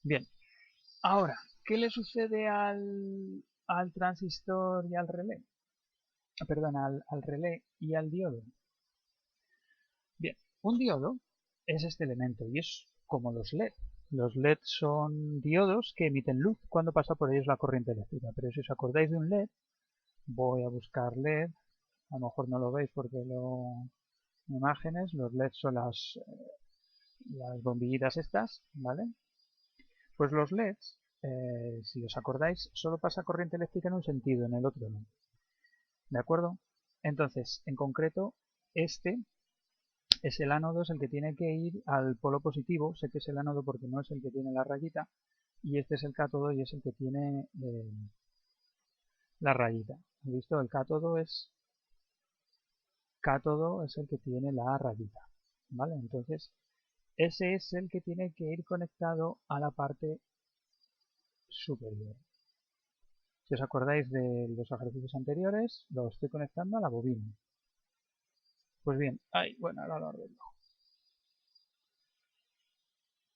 Bien, ahora, ¿qué le sucede al transistor y al relé? Perdón, al relé y al diodo. Bien, un diodo es este elemento y es como los LED. Los LED son diodos que emiten luz cuando pasa por ellos la corriente eléctrica. Pero si os acordáis de un LED, voy a buscar LED. A lo mejor no lo veis porque lo imágenes. Los LED son las bombillitas estas, ¿vale? Pues los LEDs, si os acordáis, solo pasa corriente eléctrica en un sentido, en el otro no. ¿De acuerdo? Entonces, en concreto, este es el ánodo, es el que tiene que ir al polo positivo. Sé que es el ánodo porque no es el que tiene la rayita. Y este es el cátodo y es el que tiene la rayita. ¿Has visto? El cátodo es el que tiene la rayita. ¿Vale? Entonces, ese es el que tiene que ir conectado a la parte superior. Si os acordáis de los ejercicios anteriores, lo estoy conectando a la bobina. Pues bien, bueno, ahora lo arreglo.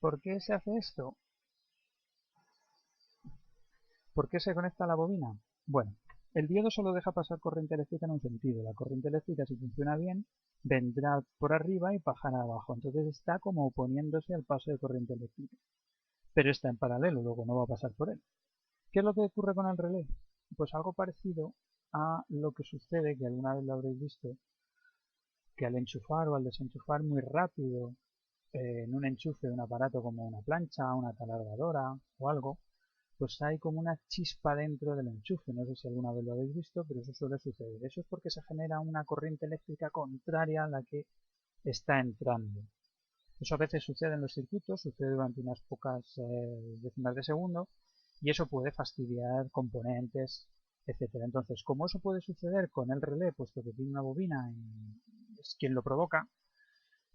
¿Por qué se hace esto? ¿Por qué se conecta a la bobina? Bueno, el diodo solo deja pasar corriente eléctrica en un sentido. La corriente eléctrica, si funciona bien, vendrá por arriba y bajará abajo. Entonces está como oponiéndose al paso de corriente eléctrica. Pero está en paralelo, luego no va a pasar por él. ¿Qué es lo que ocurre con el relé? Pues algo parecido a lo que sucede, que alguna vez lo habréis visto, que al enchufar o al desenchufar muy rápido en un enchufe de un aparato como una plancha, una taladradora o algo, pues hay como una chispa dentro del enchufe. No sé si alguna vez lo habéis visto, pero eso suele suceder. Eso es porque se genera una corriente eléctrica contraria a la que está entrando. Eso a veces sucede en los circuitos, sucede durante unas pocas décimas de segundo y eso puede fastidiar componentes, etcétera. Entonces, como eso puede suceder con el relé, puesto que tiene una bobina y es quien lo provoca,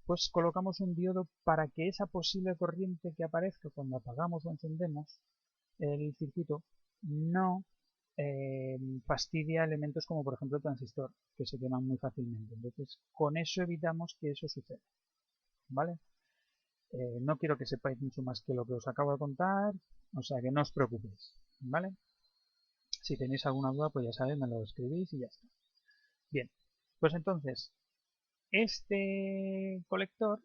pues colocamos un diodo para que esa posible corriente que aparezca cuando apagamos o encendemos el circuito no fastidia elementos como por ejemplo el transistor, que se queman muy fácilmente. Entonces, con eso evitamos que eso suceda, ¿vale? No quiero que sepáis mucho más que lo que os acabo de contar, o sea que no os preocupéis, ¿vale? Si tenéis alguna duda, pues ya sabéis, me lo escribís y ya está. Bien, pues entonces, este colector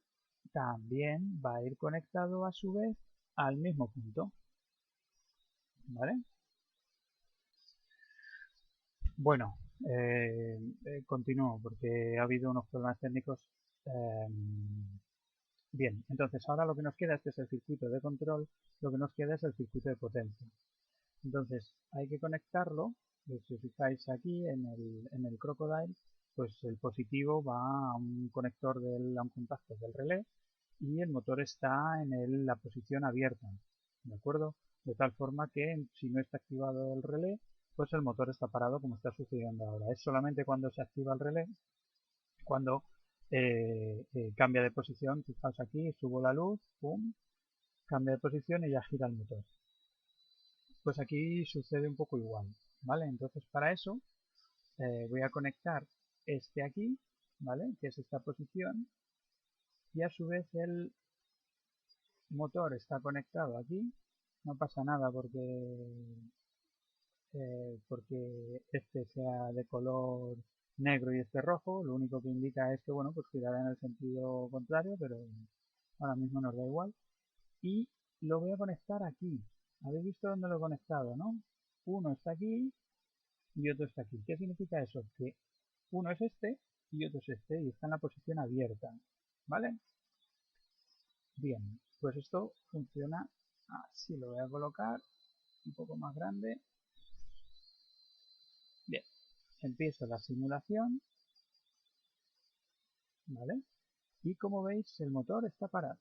también va a ir conectado a su vez al mismo punto, ¿vale? Bueno, continúo porque ha habido unos problemas técnicos. Eh, bien, entonces ahora lo que nos queda, este es el circuito de control, lo que nos queda es el circuito de potencia. Entonces hay que conectarlo, si os fijáis aquí en el Crocodile, pues el positivo va a un conector a un contacto del relé y el motor está en la posición abierta, ¿de acuerdo? De tal forma que si no está activado el relé, pues el motor está parado como está sucediendo ahora. Es solamente cuando se activa el relé, cuando cambia de posición. Fijaos aquí, subo la luz, pum, cambia de posición y ya gira el motor. Pues aquí sucede un poco igual, ¿vale? Entonces para eso voy a conectar este aquí, ¿vale? Que es esta posición, y a su vez el motor está conectado aquí. No pasa nada porque este sea de color negro y este rojo. Lo único que indica es que, bueno, pues girará en el sentido contrario, pero ahora mismo nos da igual. Y lo voy a conectar aquí. ¿Habéis visto dónde lo he conectado, no? Uno está aquí y otro está aquí. ¿Qué significa eso? Que uno es este y otro es este y está en la posición abierta, ¿vale? Bien, pues esto funciona así. Lo voy a colocar un poco más grande. Bien, empiezo la simulación, ¿vale? Y como veis, el motor está parado,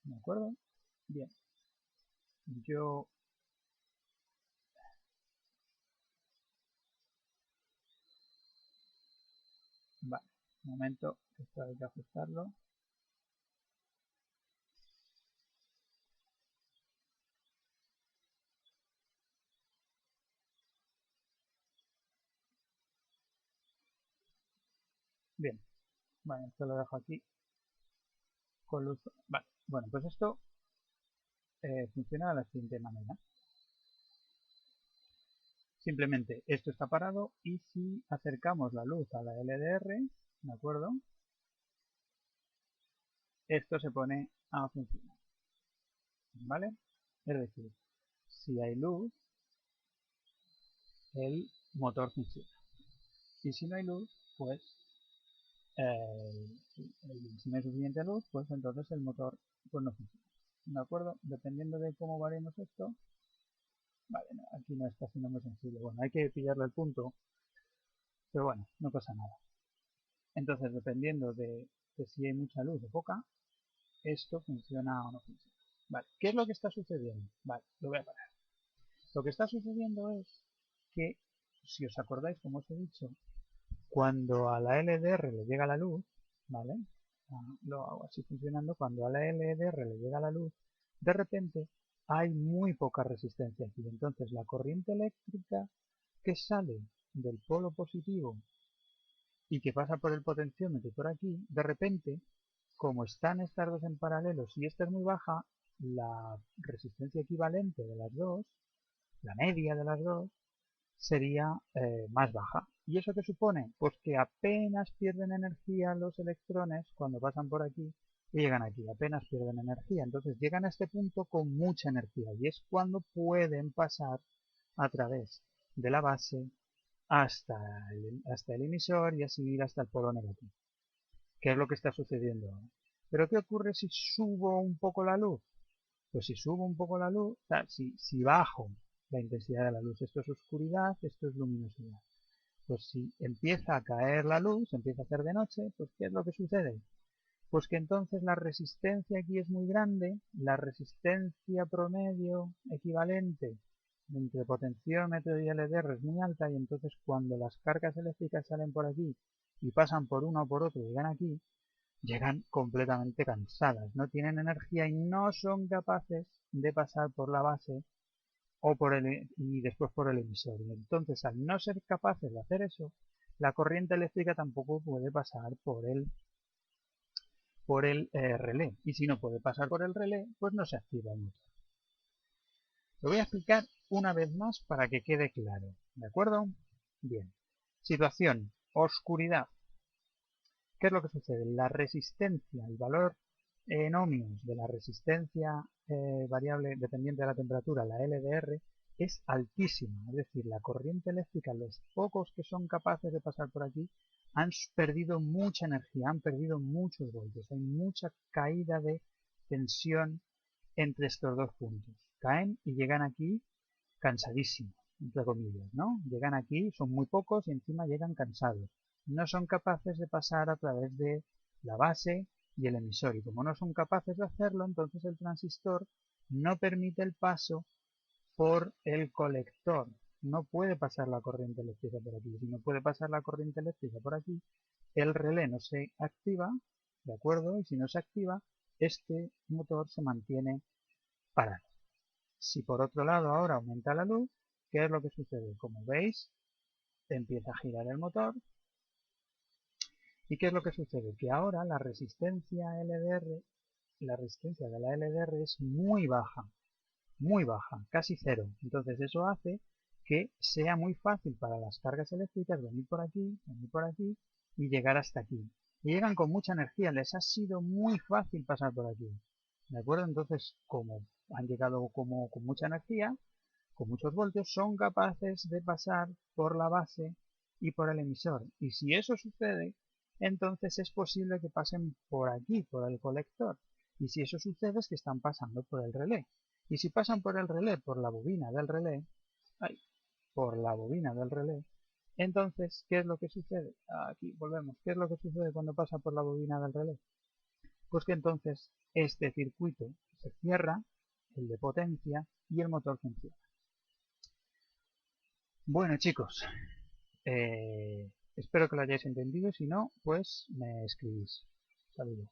¿de acuerdo? Bien, yo, vale, un momento, esto hay que ajustarlo. Bien, vale, esto lo dejo aquí con luz. Vale, bueno, pues esto funciona de la siguiente manera. Simplemente esto está parado y si acercamos la luz a la LDR, ¿de acuerdo? Esto se pone a funcionar, ¿vale? Es decir, si hay luz, el motor funciona. Y si no hay luz, pues si no hay suficiente luz, pues entonces el motor pues no funciona. ¿De acuerdo? Dependiendo de cómo variemos esto, vale, no, aquí no está siendo muy sensible. Bueno, hay que pillarle el punto, pero bueno, no pasa nada. Entonces, dependiendo de si hay mucha luz o poca, esto funciona o no funciona. Vale, ¿qué es lo que está sucediendo? Vale, lo voy a parar. Lo que está sucediendo es que, si os acordáis, como os he dicho, cuando a la LDR le llega la luz, ¿vale? Lo hago así funcionando, cuando a la LDR le llega la luz, de repente hay muy poca resistencia aquí. Entonces la corriente eléctrica que sale del polo positivo y que pasa por el potenciómetro por aquí, de repente, como están estas dos en paralelo, si esta es muy baja, la resistencia equivalente de las dos, la media de las dos, sería más baja. ¿Y eso qué supone? Pues que apenas pierden energía los electrones cuando pasan por aquí y llegan aquí, apenas pierden energía. Entonces llegan a este punto con mucha energía y es cuando pueden pasar a través de la base hasta el emisor y así ir hasta el polo negativo. ¿Qué es lo que está sucediendo ahora? ¿Pero qué ocurre si subo un poco la luz? Pues si subo un poco la luz, o sea, si bajo la intensidad de la luz, esto es oscuridad, esto es luminosidad. Pues si empieza a caer la luz, empieza a hacer de noche, pues ¿qué es lo que sucede? Pues que entonces la resistencia aquí es muy grande, la resistencia promedio equivalente entre potenciómetro y LDR es muy alta y entonces cuando las cargas eléctricas salen por aquí y pasan por uno o por otro y llegan aquí, llegan completamente cansadas, no tienen energía y no son capaces de pasar por la base o y después por el emisor. Y entonces, al no ser capaces de hacer eso, la corriente eléctrica tampoco puede pasar por el relé. Y si no puede pasar por el relé, pues no se activa el motor. Lo voy a explicar una vez más para que quede claro. ¿De acuerdo? Bien. Situación. Oscuridad. ¿Qué es lo que sucede? La resistencia, el valor en ohmios de la resistencia variable dependiente de la temperatura, la LDR, es altísima. Es decir, la corriente eléctrica, los pocos que son capaces de pasar por aquí, han perdido mucha energía, han perdido muchos voltios. Hay mucha caída de tensión entre estos dos puntos. Caen y llegan aquí cansadísimos, entre comillas, ¿no? Llegan aquí, son muy pocos y encima llegan cansados. No son capaces de pasar a través de la base y el emisor. Y como no son capaces de hacerlo, entonces el transistor no permite el paso por el colector. No puede pasar la corriente eléctrica por aquí. Si no puede pasar la corriente eléctrica por aquí, el relé no se activa, ¿de acuerdo? Y si no se activa, este motor se mantiene parado. Si por otro lado ahora aumenta la luz, ¿qué es lo que sucede? Como veis, empieza a girar el motor. ¿Y qué es lo que sucede? Que ahora la resistencia LDR, la resistencia de la LDR es muy baja, casi cero. Entonces eso hace que sea muy fácil para las cargas eléctricas venir por aquí y llegar hasta aquí. Y llegan con mucha energía, les ha sido muy fácil pasar por aquí. ¿De acuerdo? Entonces, como han llegado con mucha energía, con muchos voltios, son capaces de pasar por la base y por el emisor. Y si eso sucede, entonces es posible que pasen por aquí, por el colector. Y si eso sucede es que están pasando por el relé. Y si pasan por el relé, por la bobina del relé, entonces, ¿qué es lo que sucede? Aquí volvemos. ¿Qué es lo que sucede cuando pasa por la bobina del relé? Pues que entonces este circuito se cierra, el de potencia, y el motor funciona. Bueno, chicos, espero que lo hayáis entendido. Si no, pues me escribís. Saludos.